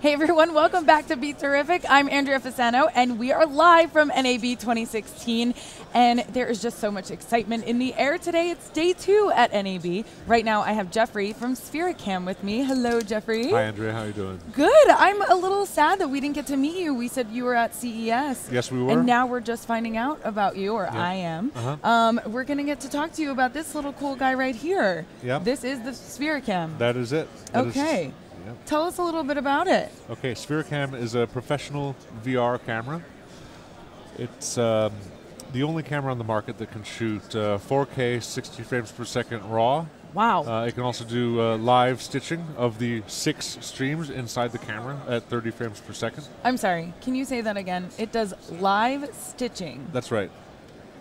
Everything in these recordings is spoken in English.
Hey everyone, welcome back to BeTerrific. I'm Andrea Fasano, and we are live from NAB 2016. And there is just so much excitement in the air today. It's day 2 at NAB. Right now, I have Jeffrey from Sphericam with me. Hello, Jeffrey. Hi, Andrea. How are you doing? Good. I'm a little sad that we didn't get to meet you. We said you were at CES. Yes, we were. And now we're just finding out about you, or I am. We're going to get to talk to you about this little cool guy right here. Yep. This is the Sphericam. That is it. Okay. Yep. Tell us a little bit about it. Okay, Sphericam is a professional VR camera. It's the only camera on the market that can shoot 4K 60 frames per second RAW. Wow. It can also do live stitching of the 6 streams inside the camera at 30 frames per second. I'm sorry, can you say that again? It does live stitching. That's right.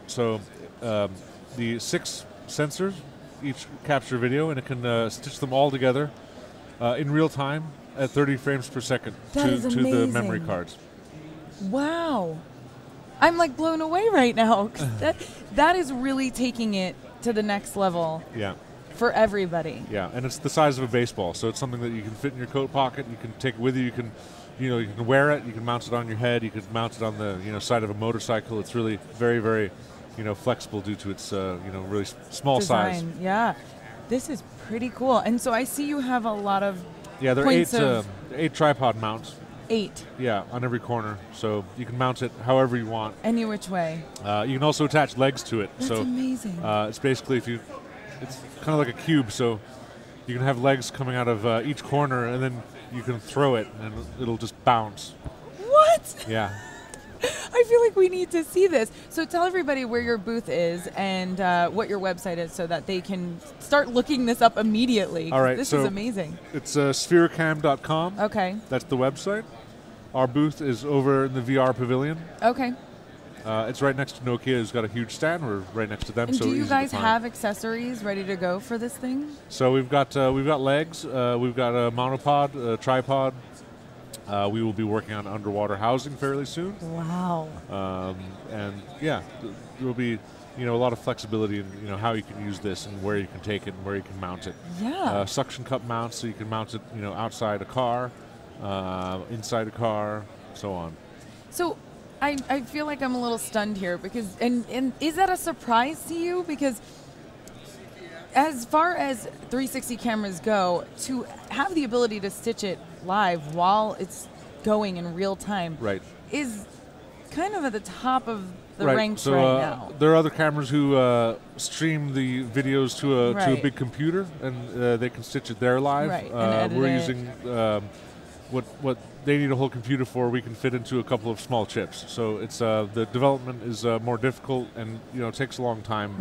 So the 6 sensors each capture video, and it can stitch them all together in real time at 30 frames per second to the memory cards. Wow. I'm like blown away right now. That is really taking it to the next level. Yeah. For everybody. Yeah, and it's the size of a baseball, so it's something that you can fit in your coat pocket. You can take it with you. You can, you can wear it. You can mount it on your head. You can mount it on the side of a motorcycle. It's really very, very, flexible due to its really small design. size. Yeah, this is pretty cool. And so I see you have a lot of there are 8 tripod mounts. 8. Yeah, on every corner, so you can mount it however you want. Any which way. You can also attach legs to it. That's amazing. It's basically it's kind of like a cube, so you can have legs coming out of each corner, and then you can throw it, and it'll just bounce. What? Yeah. I feel like we need to see this. So tell everybody where your booth is and what your website is so that they can start looking this up immediately. All right. This is amazing. It's Sphericam.com. Okay. That's the website. Our booth is over in the VR pavilion. Okay. It's right next to Nokia, who's got a huge stand. We're right next to them. And so do you easy guys to find. have accessories ready to go for this thing? So we've got legs. We've got a monopod, a tripod. We will be working on underwater housing fairly soon. Wow. And yeah, there will be a lot of flexibility in how you can use this and where you can take it and where you can mount it. Yeah. Suction cup mounts, so you can mount it outside a car, inside a car, so on. So I feel like I'm a little stunned here because and is that a surprise to you? Because as far as 360 cameras go, to have the ability to stitch it live while it's going in real time is kind of at the top of the ranks right now. There are other cameras who stream the videos to a big computer, and they can stitch it there live. Right. We're using what they need a whole computer for. We can fit into a couple of small chips. So it's the development is more difficult, and it takes a long time.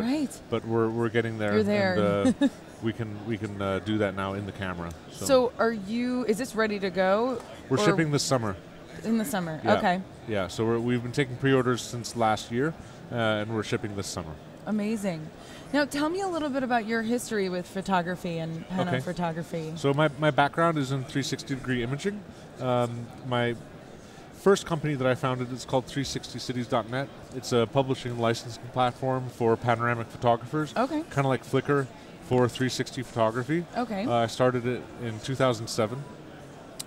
But we're getting there. You're there. And, we can do that now in the camera. So is this ready to go? We're shipping this summer. In the summer, yeah. Okay. Yeah, so we've been taking pre-orders since last year, and we're shipping this summer. Amazing. Now tell me a little bit about your history with photography and photography. So my background is in 360-degree imaging. My first company that I founded is called 360cities.net. It's a publishing and licensing platform for panoramic photographers. Okay. Kind of like Flickr for 360 photography. Okay. I started it in 2007.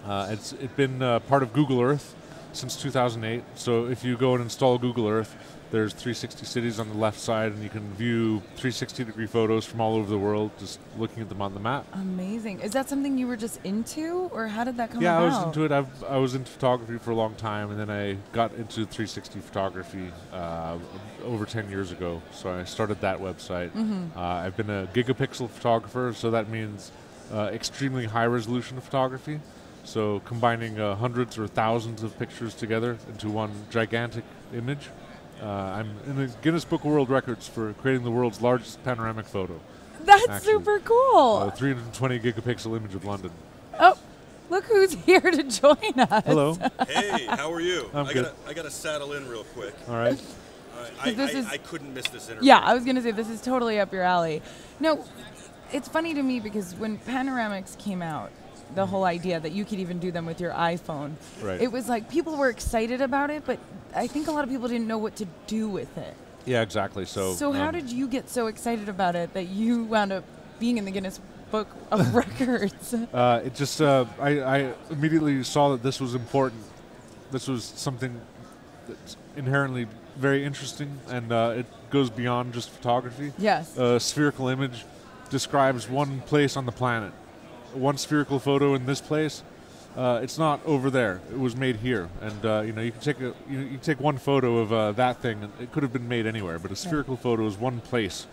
It's been part of Google Earth since 2008. So if you go and install Google Earth, there's 360 cities on the left side, and you can view 360-degree photos from all over the world, just looking at them on the map. Amazing. Is that something you were just into, or how did that come about? Yeah, I was into it. I was into photography for a long time, and then I got into 360 photography over 10 years ago. So I started that website. I've been a gigapixel photographer, so that means extremely high-resolution photography. So combining hundreds or thousands of pictures together into one gigantic image. I'm in the Guinness Book of World Records for creating the world's largest panoramic photo. That's super cool. 320 gigapixel image of London. Oh, look who's here to join us. Hello. Hey, how are you? I'm good. I gotta saddle in real quick. All right. I couldn't miss this interview. Yeah, I was going to say this is totally up your alley. No, it's funny to me because when panoramics came out, the whole idea that you could even do them with your iPhone. It was like people were excited about it, but I think a lot of people didn't know what to do with it. Yeah, exactly. So how did you get so excited about it that you wound up being in the Guinness book of records? It just I immediately saw that this was important. This was something that's inherently very interesting, and it goes beyond just photography. Yes. A spherical image describes one place on the planet. One spherical photo in this place. It's not over there. It was made here, and you can take one photo of that thing, and it could have been made anywhere. But a spherical photo is one place.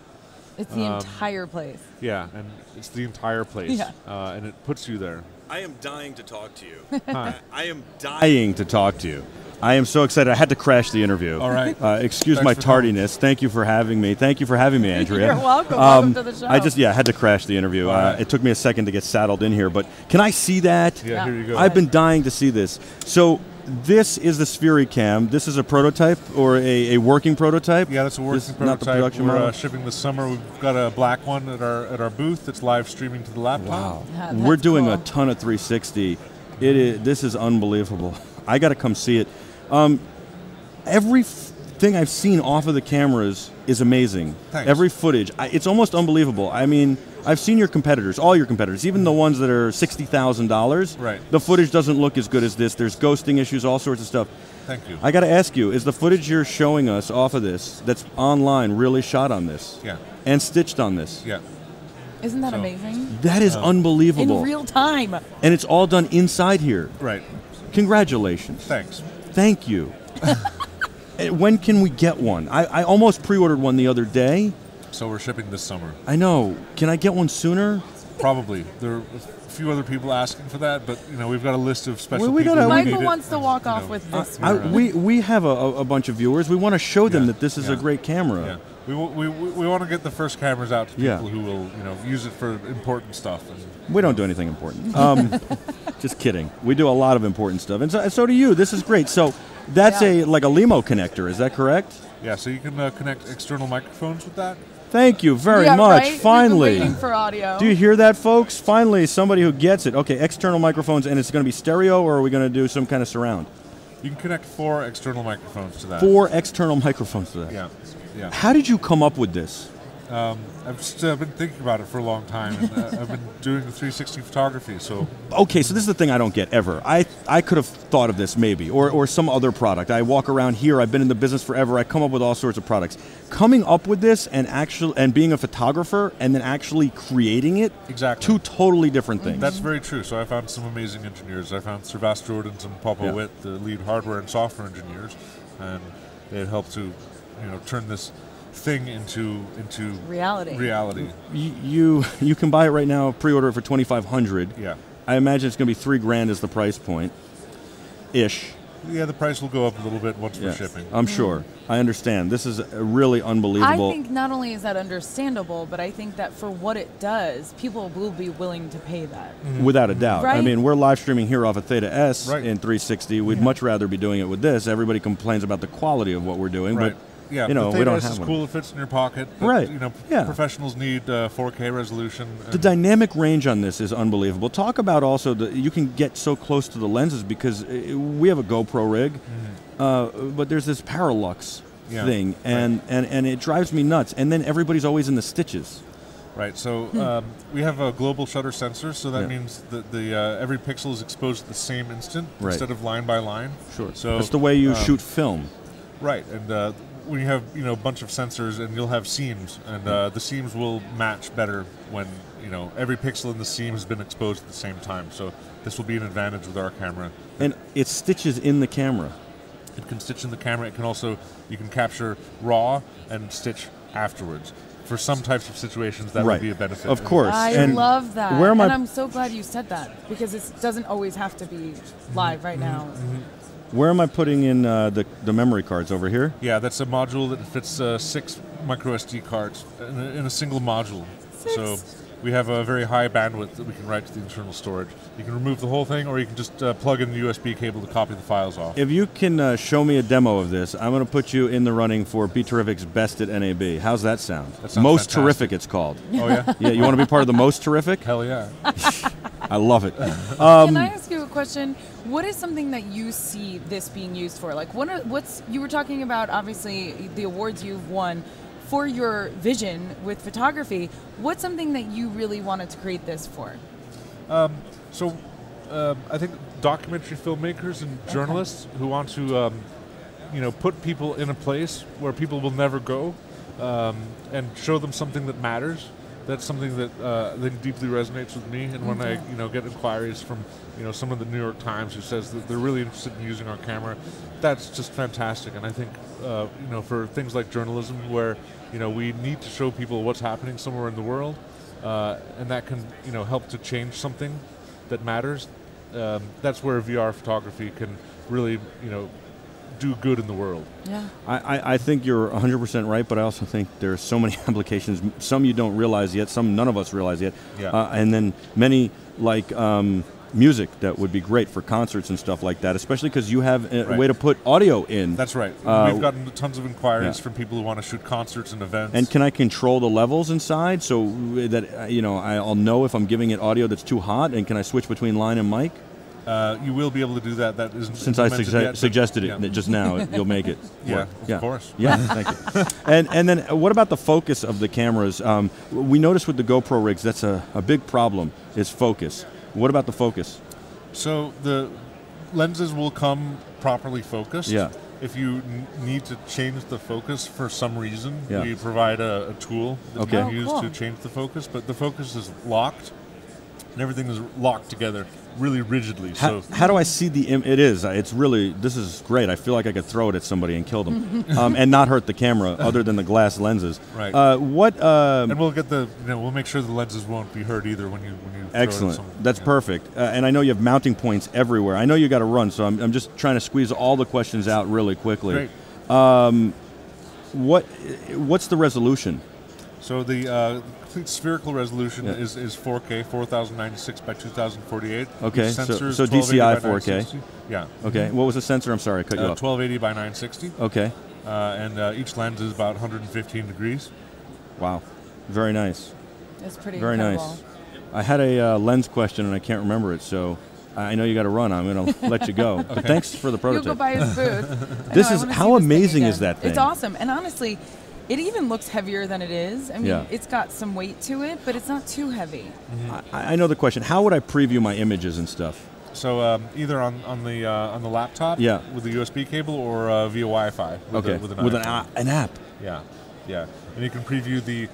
It's the entire place. Yeah, and it's the entire place, and it puts you there. I am dying to talk to you. I am dying to talk to you. I am so excited. I had to crash the interview. All right. Excuse Thanks my for tardiness. Thank you for having me. Thank you for having me, Andrea. You're welcome. Welcome to the show. I had to crash the interview. Right. It took me a second to get saddled in here, but can I see that? Yeah, here you go. I've been dying to see this. So this is the Sphericam. This is a prototype or a working prototype? Yeah, that's a working prototype. Not the production We're model? shipping this summer. We've got a black one at our booth that's live streaming to the laptop. Wow. Yeah, We're that's doing cool. a ton of 360. This is unbelievable. I got to come see it. Everything I've seen off of the cameras is amazing. Thanks. Every footage, it's almost unbelievable. I mean, I've seen your competitors, all your competitors, even the ones that are $60,000. Right. The footage doesn't look as good as this. There's ghosting issues, all sorts of stuff. Thank you. I got to ask you, is the footage you're showing us off of this that's online really shot on this? Yeah. And stitched on this? Yeah. Isn't that So- amazing? That is unbelievable. In real time. And it's all done inside here. Right. Congratulations. Thanks. Thank you. When can we get one? I almost pre-ordered one the other day. So we're shipping this summer. I know. Can I get one sooner? Probably. There are a few other people asking for that, but we've got a list of special Well, we people. gotta- who Michael need it, wants to and, walk off with this. We have a bunch of viewers. We want to show them that this is a great camera. Yeah. We want to get the first cameras out to people Yeah. who will use it for important stuff. And We don't do anything important. Just kidding. We do a lot of important stuff, and so do you. This is great. So that's like a limo connector. Is that correct? yeah, so you can connect external microphones with that. Thank you very Yeah, much. right? Finally. We've been waiting for audio. Do you hear that, folks? Finally, somebody who gets it. Okay, external microphones, and it's going to be stereo, or are we going to do some kind of surround? You can connect 4 external microphones to that. 4 external microphones to that. Yeah. Yeah. How did you come up with this? I've just been thinking about it for a long time, and I've been doing the 360 photography. So Okay, so this is the thing I don't get ever. I could have thought of this maybe, or some other product. I walk around here. I've been in the business forever. I come up with all sorts of products. Coming up with this and being a photographer and then actually creating it, Exactly. 2 totally different things. that's very true. So I found some amazing engineers. I found Sir Vas Jordans and Papa Yeah. Witt, the lead hardware and software engineers, and they helped to turn this thing into reality. You can buy it right now. Pre-order it for $2,500. Yeah. I imagine it's going to be $3,000 as the price point, ish. Yeah, the price will go up a little bit once we're shipping. I'm sure. I understand. This is really unbelievable. I think not only is that understandable, but I think that for what it does, people will be willing to pay that. Without a doubt. I Right? mean, we're live streaming here off of Theta S Right. in 360. We'd much rather be doing it with this. Everybody complains about the quality of what we're doing, Right. but Yeah, we the don't Theta S have is one. cool. It fits in your pocket. But, Right. Yeah. Professionals need 4K resolution. the dynamic range on this is unbelievable. Talk about also you can get so close to the lenses because we have a GoPro rig, but there's this parallax thing, and it drives me nuts. And then everybody's always in the stitches. Right. So we have a global shutter sensor, so that means that every pixel is exposed at the same instant instead of line by line. Sure. So That's the way you shoot film. Right, and when you have a bunch of sensors, and you'll have seams, and the seams will match better when every pixel in the seam has been exposed at the same time. So this will be an advantage with our camera. And it stitches in the camera. It can stitch in the camera. It can also you can capture raw and stitch afterwards. For some types of situations, that would be a benefit. Of course. I And love that. where am I- And I'm so glad you said that because it doesn't always have to be live right now. Where am I putting in the memory cards over here? Yeah, that's a module that fits 6 micro SD cards in a single module. 6? So we have a very high bandwidth that we can write to the internal storage. You can remove the whole thing, or you can just plug in the USB cable to copy the files off. If you can show me a demo of this, I'm going to put you in the running for BeTerrific's Best at NAB. How's that sound? That sounds Most fantastic. Terrific, it's called. Oh yeah, Yeah, you want to be part of the Most Terrific? hell yeah. I love it. Can I ask you a question? What is something that you see this being used for? Like, what's you were talking about? Obviously, the awards you've won for your vision with photography, what's something that you really wanted to create this for? I think documentary filmmakers and journalists who want to, put people in a place where people will never go, and show them something that matters. That's something that I think deeply resonates with me. And when I, get inquiries from, someone at the New York Times who says that they're really interested in using our camera, that's just fantastic. And I think, for things like journalism, where, we need to show people what's happening somewhere in the world, and that can, help to change something that matters. That's where VR photography can really, do good in the world. Yeah. I think you're 100% right, but I also think there are so many applications. Some you don't realize yet, some none of us realize yet. Yeah. And then many like music that would be great for concerts and stuff like that, especially because you have a way to put audio in. That's right. We've gotten tons of inquiries from people who want to shoot concerts and events. And can I control the levels inside so that I'll know if I'm giving it audio that's too hot, and can I switch between line and mic? You will be able to do that. That isn't since I suggested it just now. You'll make it. Yeah, of course. Yeah, thank you. And then what about the focus of the cameras? We noticed with the GoPro rigs that's a big problem is focus. What about the focus? So the lenses will come properly focused. Yeah. If you need to change the focus for some reason, we provide a tool that you can use to change the focus. But the focus is locked, and everything is locked together really rigidly. How do I see the it is. It's really, this is great. I feel like I could throw it at somebody and kill them and not hurt the camera other than the glass lenses. Right. And we'll get we'll make sure the lenses won't be hurt either when you excellent. Throw it at That's perfect. And I know you have mounting points everywhere. I know you got to run, so I'm just trying to squeeze all the questions out really quickly. Great. What's the resolution? So the complete spherical resolution is 4K, 4096 by 2048. Okay, so DCI 4K. Yeah. Okay, what was the sensor? I'm sorry, I cut you off. 1280 by 960. Okay. And each lens is about 115 degrees. Wow, very nice. It's pretty very incredible. Nice. I had a lens question and I can't remember it, so I know you got to run. I'm going to let you go. But thanks for the prototype. You'll go by his booth. This is how amazing is that thing? It's awesome, and honestly, it even looks heavier than it is. I mean, it's got some weight to it, but it's not too heavy. I know the question. How would I preview my images and stuff? So either on the laptop with the USB cable or via Wi-Fi with an app. Yeah. And you can preview the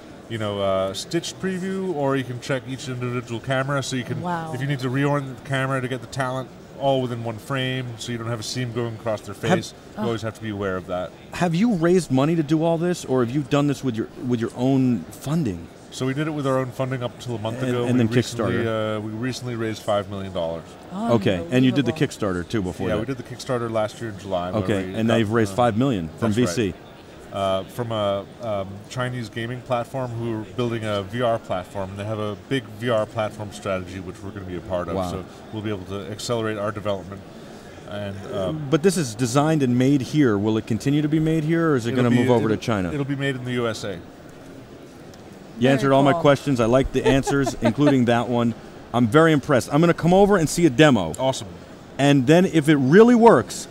stitched preview, or you can check each individual camera. So you can, if you need to reorient the camera to get the talent all within one frame, so you don't have a seam going across their face. You always have to be aware of that. Have you raised money to do all this, or have you done this with your own funding? So we did it with our own funding up until a month ago. And then Kickstarter. We recently raised $5 million. Okay, and you did the Kickstarter too before that? Yeah, we did the Kickstarter last year in July. Okay, and now you've raised $5 million from VC. Right. From a Chinese gaming platform who are building a VR platform. They have a big VR platform strategy, which we're going to be a part of. Wow. So we'll be able to accelerate our development. And but this is designed and made here. Will it continue to be made here, or is it going to move over to China? It'll be made in the USA. You answered all my questions. I like the answers, including that one. I'm very impressed. I'm going to come over and see a demo. Awesome. And then if it really works,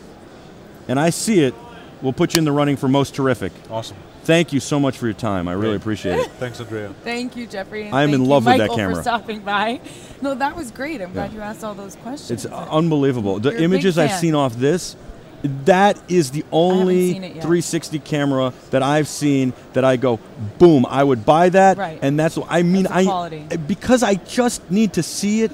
and I see it, we'll put you in the running for most terrific. Awesome. Thank you so much for your time. I really appreciate it. Thanks, Andrea. Thank you, Jeffrey. And I'm in love with that camera. for stopping by. No, that was great. I'm glad you asked all those questions. It's unbelievable. The images I've seen off this, that is the only 360 camera that I've seen that I go, boom, I would buy that. Right. And that's, I mean, because I just need to see it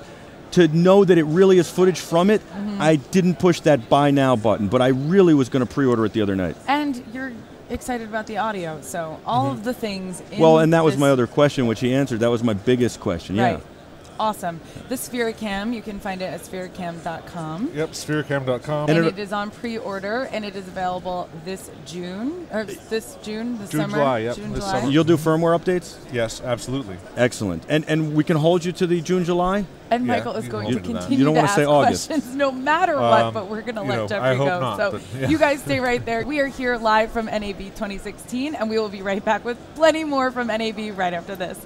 to know that it really is footage from it, I didn't push that buy now button, but I really was going to pre-order it the other night. And you're excited about the audio, so all of the things and that was my other question, which he answered. That was my biggest question, right. Awesome. The Sphericam, you can find it at Sphericam.com. Yep, Sphericam.com. And it is on pre-order, and it is available this June, July, yep. June, July. You'll do firmware updates? Yes, absolutely. Excellent. And we can hold you to the June, July? And Michael is going to continue you don't to want to ask say August. questions no matter what, but we're going to let Jeffrey go. Not, you guys stay right there. We are here live from NAB 2016, and we will be right back with plenty more from NAB right after this.